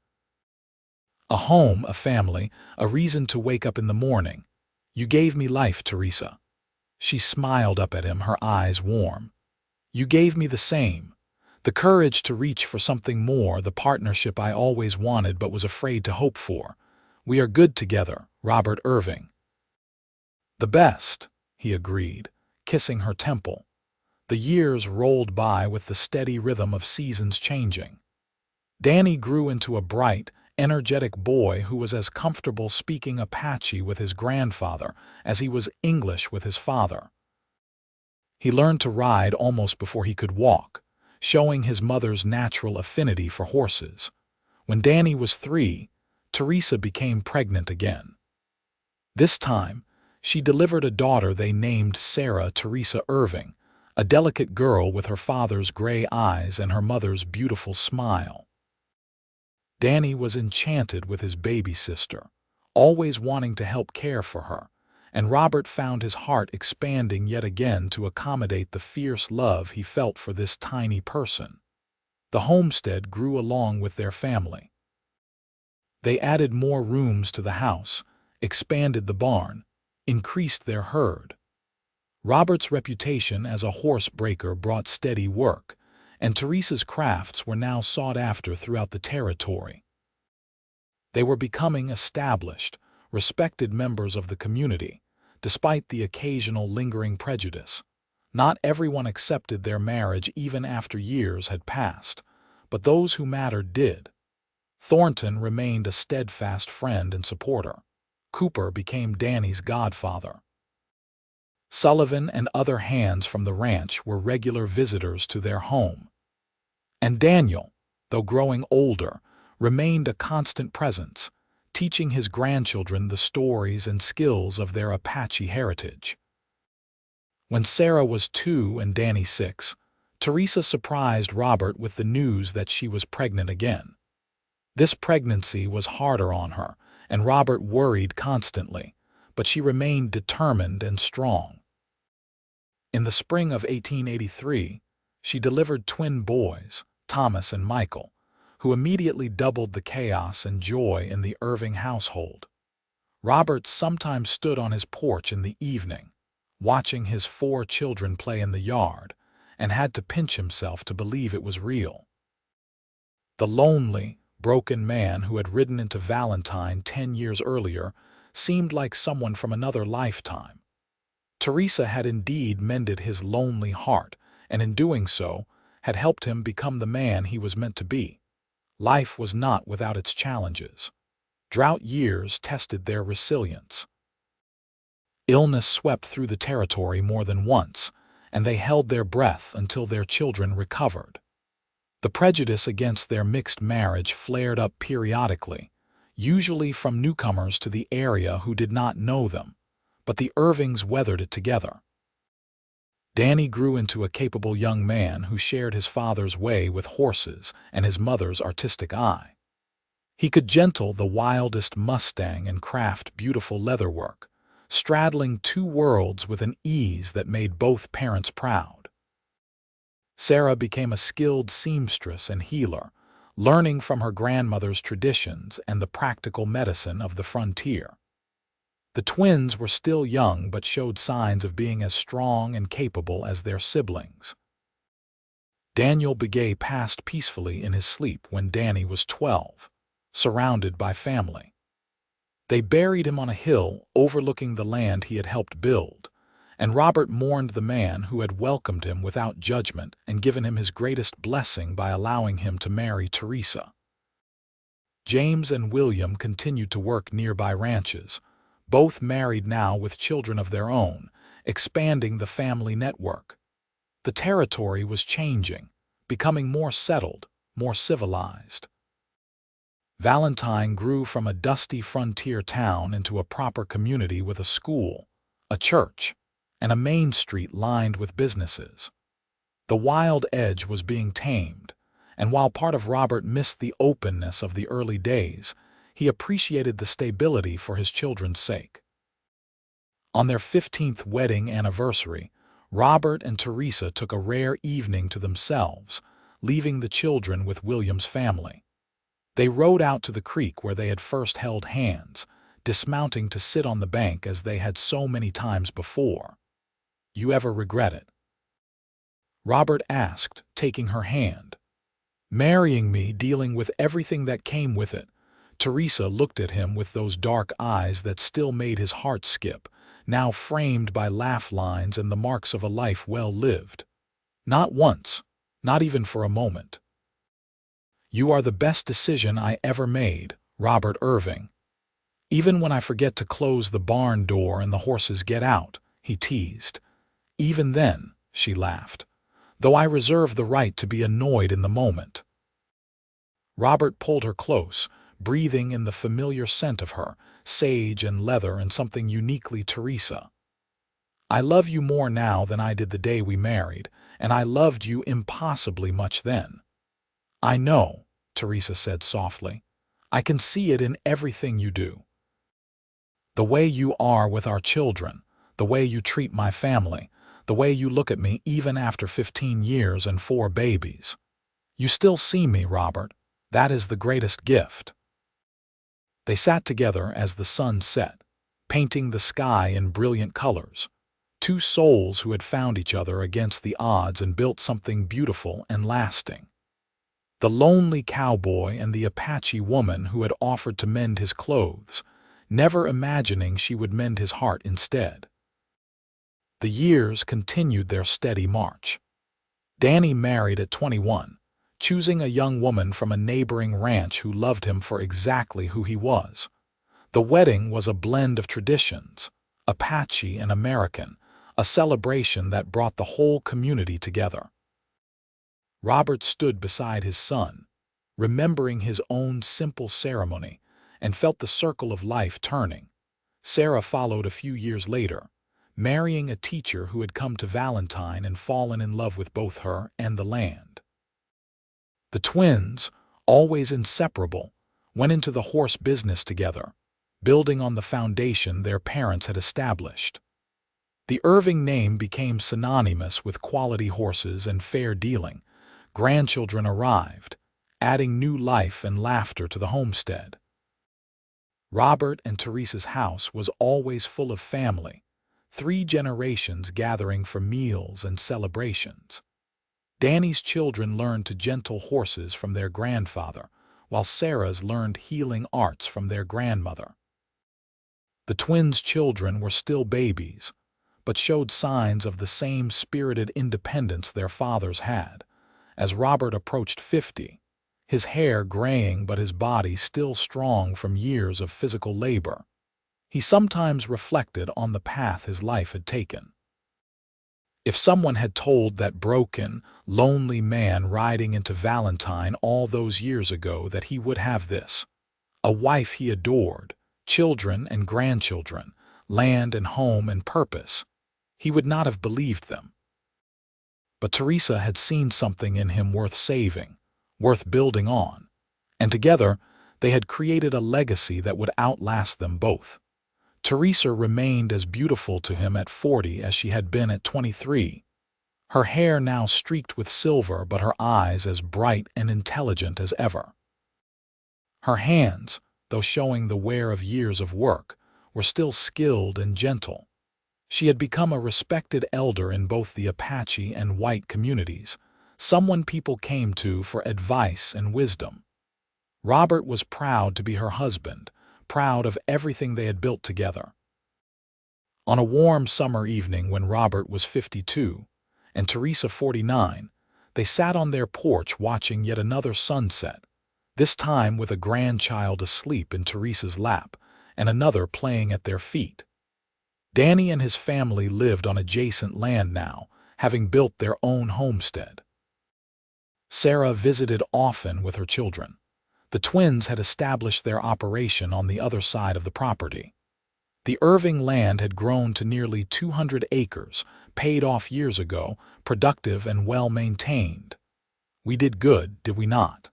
A home, a family, a reason to wake up in the morning. You gave me life, Teresa." She smiled up at him, her eyes warm. "You gave me the same. The courage to reach for something more, the partnership I always wanted but was afraid to hope for. We are good together, Robert Irving." "The best," he agreed, kissing her temple. The years rolled by with the steady rhythm of seasons changing. Danny grew into a bright, energetic boy who was as comfortable speaking Apache with his grandfather as he was English with his father. He learned to ride almost before he could walk, showing his mother's natural affinity for horses. When Danny was 3, Teresa became pregnant again. This time, she delivered a daughter they named Sarah Teresa Irving, a delicate girl with her father's gray eyes and her mother's beautiful smile. Danny was enchanted with his baby sister, always wanting to help care for her, and Robert found his heart expanding yet again to accommodate the fierce love he felt for this tiny person. The homestead grew along with their family. They added more rooms to the house, expanded the barn, increased their herd. Robert's reputation as a horse breaker brought steady work, and Teresa's crafts were now sought after throughout the territory. They were becoming established, respected members of the community, despite the occasional lingering prejudice. Not everyone accepted their marriage even after years had passed, but those who mattered did. Thornton remained a steadfast friend and supporter. Cooper became Danny's godfather. Sullivan and other hands from the ranch were regular visitors to their home. And Daniel, though growing older, remained a constant presence, teaching his grandchildren the stories and skills of their Apache heritage. When Sarah was 2 and Danny 6, Teresa surprised Robert with the news that she was pregnant again. This pregnancy was harder on her, and Robert worried constantly, but she remained determined and strong. In the spring of 1883, she delivered twin boys, Thomas and Michael, who immediately doubled the chaos and joy in the Irving household. Robert sometimes stood on his porch in the evening, watching his 4 children play in the yard, and had to pinch himself to believe it was real. The lonely, broken man who had ridden into Valentine 10 years earlier seemed like someone from another lifetime. Teresa had indeed mended his lonely heart, and in doing so, had helped him become the man he was meant to be. Life was not without its challenges. Drought years tested their resilience. Illness swept through the territory more than once, and they held their breath until their children recovered. The prejudice against their mixed marriage flared up periodically, usually from newcomers to the area who did not know them, but the Irvings weathered it together. Danny grew into a capable young man who shared his father's way with horses and his mother's artistic eye. He could gentle the wildest Mustang and craft beautiful leatherwork, straddling 2 worlds with an ease that made both parents proud. Sarah became a skilled seamstress and healer, learning from her grandmother's traditions and the practical medicine of the frontier. The twins were still young but showed signs of being as strong and capable as their siblings. Daniel Begay passed peacefully in his sleep when Danny was 12, surrounded by family. They buried him on a hill overlooking the land he had helped build, and Robert mourned the man who had welcomed him without judgment and given him his greatest blessing by allowing him to marry Teresa. James and William continued to work nearby ranches, both married now with children of their own, expanding the family network. The territory was changing, becoming more settled, more civilized. Valentine grew from a dusty frontier town into a proper community with a school, a church, and a main street lined with businesses. The wild edge was being tamed, and while part of Robert missed the openness of the early days, he appreciated the stability for his children's sake. On their 15th wedding anniversary, Robert and Teresa took a rare evening to themselves, leaving the children with William's family. They rode out to the creek where they had first held hands, dismounting to sit on the bank as they had so many times before. "You ever regret it?" Robert asked, taking her hand. "Marrying me, dealing with everything that came with it." Teresa looked at him with those dark eyes that still made his heart skip, now framed by laugh lines and the marks of a life well lived. "Not once, not even for a moment." "You are the best decision I ever made, Robert Irving. Even when I forget to close the barn door and the horses get out," he teased. "Even then," she laughed, "though I reserve the right to be annoyed in the moment." Robert pulled her close, breathing in the familiar scent of her, sage and leather and something uniquely Teresa. "I love you more now than I did the day we married, and I loved you impossibly much then." "I know," Teresa said softly. "I can see it in everything you do. The way you are with our children, the way you treat my family, the way you look at me even after 15 years and 4 babies. You still see me, Robert. That is the greatest gift." They sat together as the sun set, painting the sky in brilliant colors. 2 souls who had found each other against the odds and built something beautiful and lasting. The lonely cowboy and the Apache woman who had offered to mend his clothes, never imagining she would mend his heart instead. The years continued their steady march. Danny married at 21, choosing a young woman from a neighboring ranch who loved him for exactly who he was. The wedding was a blend of traditions, Apache and American, a celebration that brought the whole community together. Robert stood beside his son, remembering his own simple ceremony, and felt the circle of life turning. Sarah followed a few years later, marrying a teacher who had come to Valentine and fallen in love with both her and the land. The twins, always inseparable, went into the horse business together, building on the foundation their parents had established. The Irving name became synonymous with quality horses and fair dealing. Grandchildren arrived, adding new life and laughter to the homestead. Robert and Teresa's house was always full of family, 3 generations gathering for meals and celebrations. Danny's children learned to gentle horses from their grandfather, while Sarah's learned healing arts from their grandmother. The twins' children were still babies, but showed signs of the same spirited independence their fathers had. As Robert approached 50, his hair graying but his body still strong from years of physical labor, he sometimes reflected on the path his life had taken. If someone had told that broken, lonely man riding into Valentine all those years ago that he would have this, a wife he adored, children and grandchildren, land and home and purpose, he would not have believed them. But Teresa had seen something in him worth saving, worth building on, and together they had created a legacy that would outlast them both. Teresa remained as beautiful to him at 40 as she had been at 23. Her hair now streaked with silver, but her eyes as bright and intelligent as ever. Her hands, though showing the wear of years of work, were still skilled and gentle. She had become a respected elder in both the Apache and white communities, someone people came to for advice and wisdom. Robert was proud to be her husband, proud of everything they had built together. On a warm summer evening when Robert was 52 and Teresa 49, they sat on their porch watching yet another sunset, this time with a grandchild asleep in Teresa's lap and another playing at their feet. Danny and his family lived on adjacent land now, having built their own homestead. Sarah visited often with her children. The twins had established their operation on the other side of the property. The Irving land had grown to nearly 200 acres, paid off years ago, productive and well-maintained. We did good, did we not?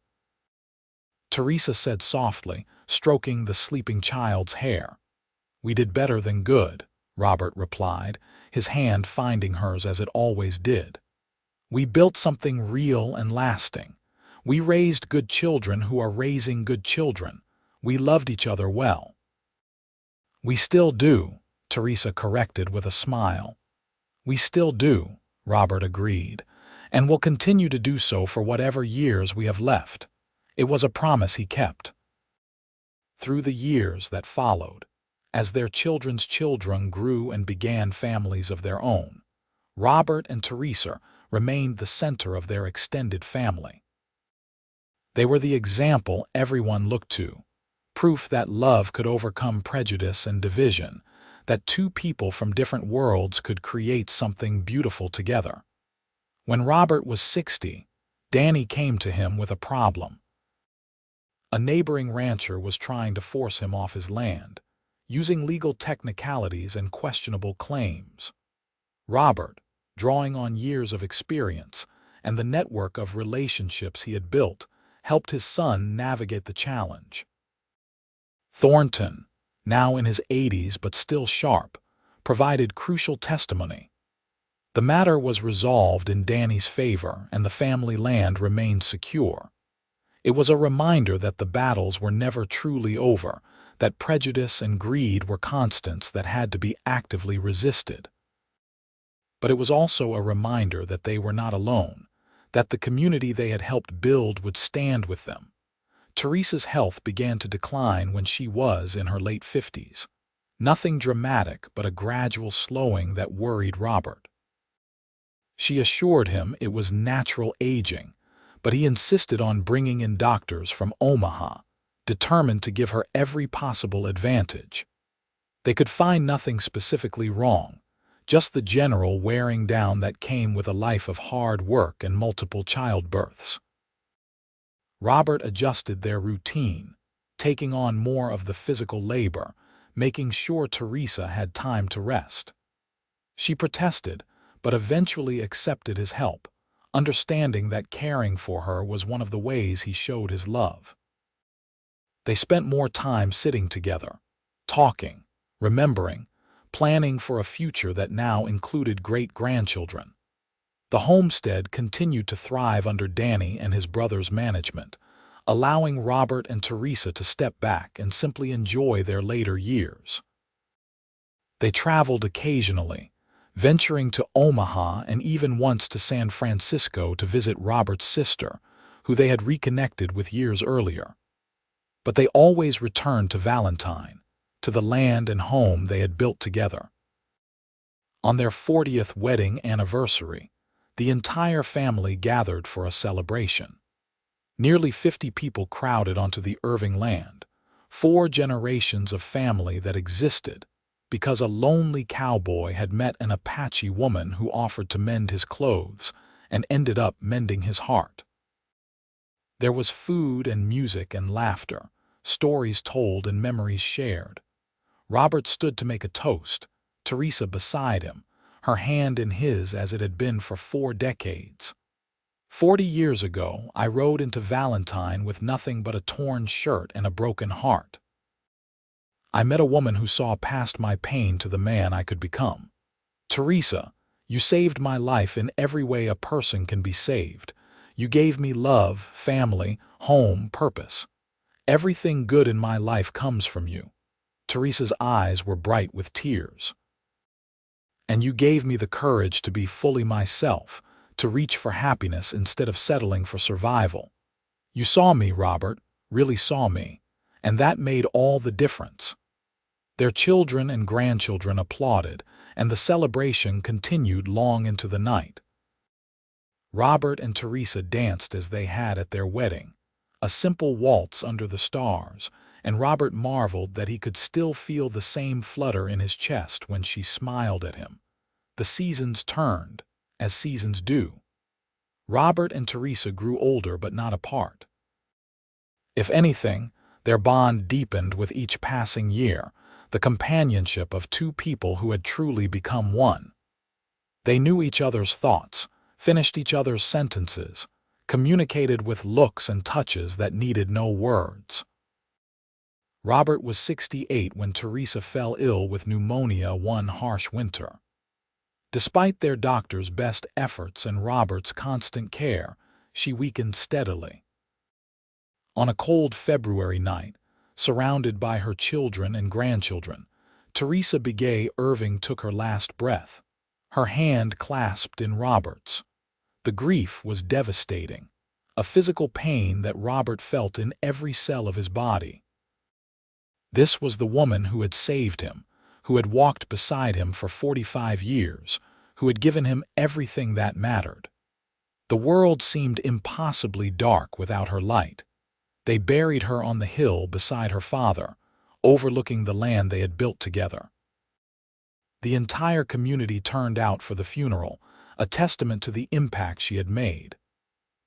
Teresa said softly, stroking the sleeping child's hair. We did better than good, Robert replied, his hand finding hers as it always did. We built something real and lasting. We raised good children who are raising good children. We loved each other well. We still do, Teresa corrected with a smile. We still do, Robert agreed, and will continue to do so for whatever years we have left. It was a promise he kept. Through the years that followed, as their children's children grew and began families of their own, Robert and Teresa remained the center of their extended family. They were the example everyone looked to, proof that love could overcome prejudice and division, that two people from different worlds could create something beautiful together. When Robert was 60, Danny came to him with a problem. A neighboring rancher was trying to force him off his land, using legal technicalities and questionable claims. Robert, drawing on years of experience and the network of relationships he had built, helped his son navigate the challenge. Thornton, now in his 80s but still sharp, provided crucial testimony. The matter was resolved in Danny's favor and the family land remained secure. It was a reminder that the battles were never truly over, that prejudice and greed were constants that had to be actively resisted. But it was also a reminder that they were not alone, that the community they had helped build would stand with them. Teresa's health began to decline when she was in her late 50s. Nothing dramatic, but a gradual slowing that worried Robert. She assured him it was natural aging, but he insisted on bringing in doctors from Omaha, determined to give her every possible advantage. They could find nothing specifically wrong, just the general wearing down that came with a life of hard work and multiple childbirths. Robert adjusted their routine, taking on more of the physical labor, making sure Teresa had time to rest. She protested, but eventually accepted his help, understanding that caring for her was one of the ways he showed his love. They spent more time sitting together, talking, remembering, planning for a future that now included great-grandchildren. The homestead continued to thrive under Danny and his brother's management, allowing Robert and Teresa to step back and simply enjoy their later years. They traveled occasionally, venturing to Omaha and even once to San Francisco to visit Robert's sister, who they had reconnected with years earlier. But they always returned to Valentine, to the land and home they had built together. On their 40th wedding anniversary, the entire family gathered for a celebration. Nearly 50 people crowded onto the Irving land, 4 generations of family that existed because a lonely cowboy had met an Apache woman who offered to mend his clothes and ended up mending his heart. There was food and music and laughter, stories told and memories shared. Robert stood to make a toast, Teresa beside him, her hand in his as it had been for 4 decades. 40 years ago, I rode into Valentine with nothing but a torn shirt and a broken heart. I met a woman who saw past my pain to the man I could become. Teresa, you saved my life in every way a person can be saved. You gave me love, family, home, purpose. Everything good in my life comes from you. Teresa's eyes were bright with tears. And you gave me the courage to be fully myself, to reach for happiness instead of settling for survival. You saw me, Robert, really saw me, and that made all the difference. Their children and grandchildren applauded, and the celebration continued long into the night. Robert and Teresa danced as they had at their wedding, a simple waltz under the stars, and Robert marveled that he could still feel the same flutter in his chest when she smiled at him. The seasons turned, as seasons do. Robert and Teresa grew older but not apart. If anything, their bond deepened with each passing year, the companionship of 2 people who had truly become one. They knew each other's thoughts, finished each other's sentences, communicated with looks and touches that needed no words. Robert was 68 when Teresa fell ill with pneumonia one harsh winter. Despite their doctor's best efforts and Robert's constant care, she weakened steadily. On a cold February night, surrounded by her children and grandchildren, Teresa Begay Irving took her last breath, her hand clasped in Robert's. The grief was devastating, a physical pain that Robert felt in every cell of his body. This was the woman who had saved him, who had walked beside him for 45 years, who had given him everything that mattered. The world seemed impossibly dark without her light. They buried her on the hill beside her father, overlooking the land they had built together. The entire community turned out for the funeral, a testament to the impact she had made.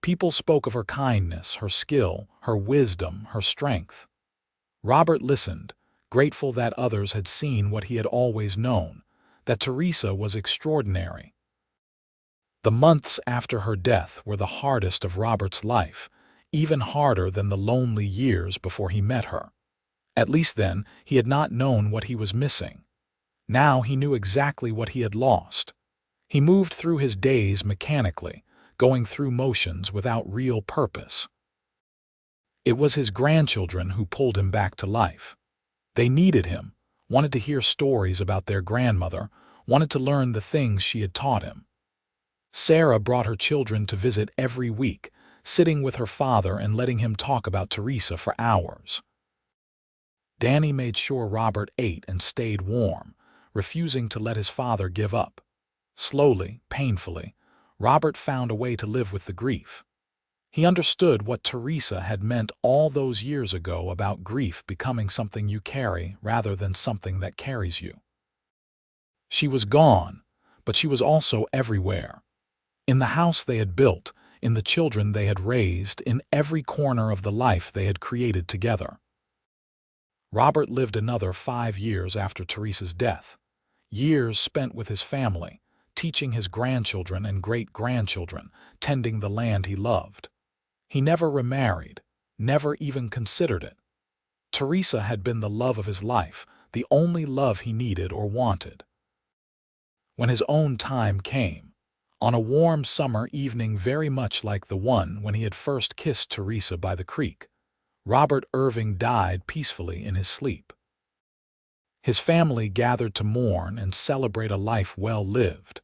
People spoke of her kindness, her skill, her wisdom, her strength. Robert listened, grateful that others had seen what he had always known, that Teresa was extraordinary. The months after her death were the hardest of Robert's life, even harder than the lonely years before he met her. At least then, he had not known what he was missing. Now he knew exactly what he had lost. He moved through his days mechanically, going through motions without real purpose. It was his grandchildren who pulled him back to life. They needed him, wanted to hear stories about their grandmother, wanted to learn the things she had taught him. Sarah brought her children to visit every week, sitting with her father and letting him talk about Teresa for hours. Danny made sure Robert ate and stayed warm, refusing to let his father give up. Slowly, painfully, Robert found a way to live with the grief. He understood what Teresa had meant all those years ago about grief becoming something you carry rather than something that carries you. She was gone, but she was also everywhere. In the house they had built, in the children they had raised, in every corner of the life they had created together. Robert lived another 5 years after Teresa's death, years spent with his family, teaching his grandchildren and great-grandchildren, tending the land he loved. He never remarried, never even considered it. Teresa had been the love of his life, the only love he needed or wanted. When his own time came, on a warm summer evening very much like the one when he had first kissed Teresa by the creek, Robert Irving died peacefully in his sleep. His family gathered to mourn and celebrate a life well lived,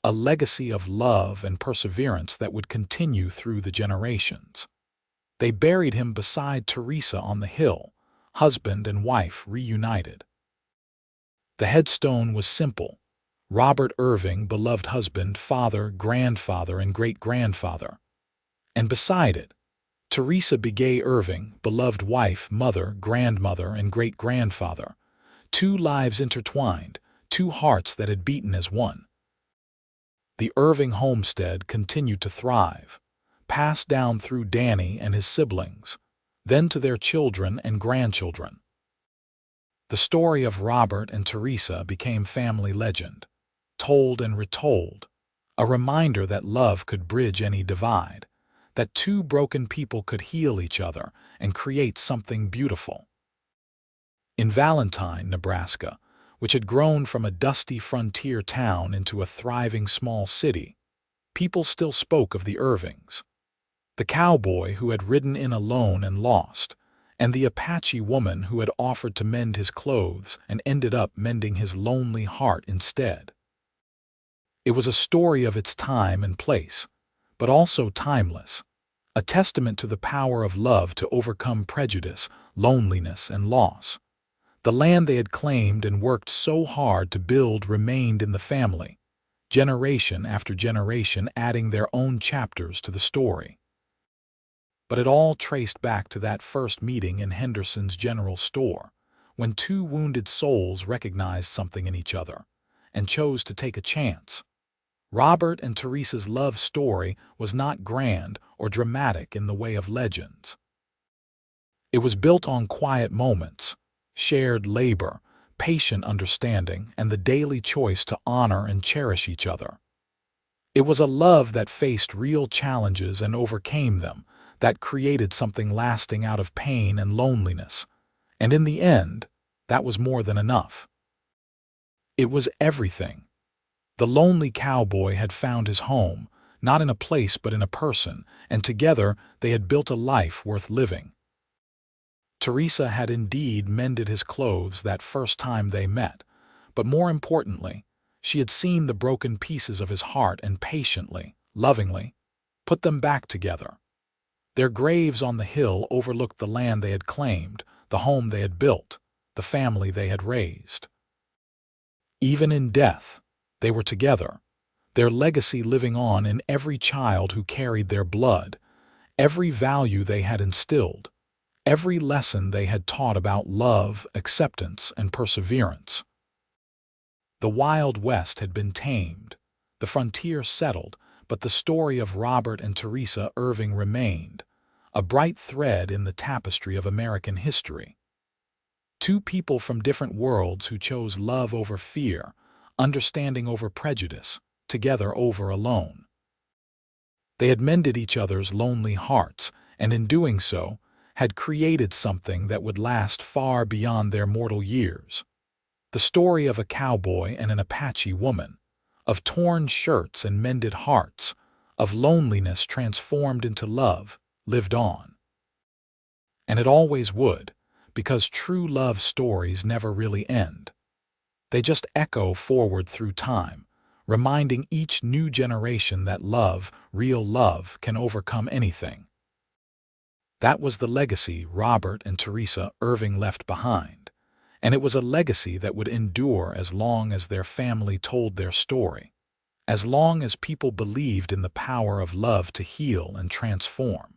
a legacy of love and perseverance that would continue through the generations. They buried him beside Teresa on the hill, husband and wife reunited. The headstone was simple: Robert Irving, beloved husband, father, grandfather, and great-grandfather. And beside it, Teresa Begay Irving, beloved wife, mother, grandmother, and great-grandfather. Two lives intertwined, two hearts that had beaten as one. The Irving homestead continued to thrive, passed down through Danny and his siblings, then to their children and grandchildren. The story of Robert and Teresa became family legend, told and retold, a reminder that love could bridge any divide, that two broken people could heal each other and create something beautiful. In Valentine, Nebraska, which had grown from a dusty frontier town into a thriving small city, people still spoke of the Irvings. The cowboy who had ridden in alone and lost, and the Apache woman who had offered to mend his clothes and ended up mending his lonely heart instead. It was a story of its time and place, but also timeless, a testament to the power of love to overcome prejudice, loneliness, and loss. The land they had claimed and worked so hard to build remained in the family, generation after generation adding their own chapters to the story. But it all traced back to that first meeting in Henderson's general store, when two wounded souls recognized something in each other and chose to take a chance. Robert and Teresa's love story was not grand or dramatic in the way of legends. It was built on quiet moments, shared labor, patient understanding, and the daily choice to honor and cherish each other. It was a love that faced real challenges and overcame them, that created something lasting out of pain and loneliness. And in the end, that was more than enough. It was everything. The lonely cowboy had found his home, not in a place but in a person, and together they had built a life worth living. Teresa had indeed mended his clothes that first time they met, but more importantly, she had seen the broken pieces of his heart and patiently, lovingly, put them back together. Their graves on the hill overlooked the land they had claimed, the home they had built, the family they had raised. Even in death, they were together, their legacy living on in every child who carried their blood, every value they had instilled, every lesson they had taught about love, acceptance, and perseverance. The Wild West had been tamed, the frontier settled, but the story of Robert and Teresa Irving remained, a bright thread in the tapestry of American history. Two people from different worlds who chose love over fear, understanding over prejudice, together over alone. They had mended each other's lonely hearts, and in doing so, had created something that would last far beyond their mortal years. The story of a cowboy and an Apache woman, of torn shirts and mended hearts, of loneliness transformed into love, lived on. And it always would, because true love stories never really end. They just echo forward through time, reminding each new generation that love, real love, can overcome anything. That was the legacy Robert and Teresa Irving left behind, and it was a legacy that would endure as long as their family told their story, as long as people believed in the power of love to heal and transform.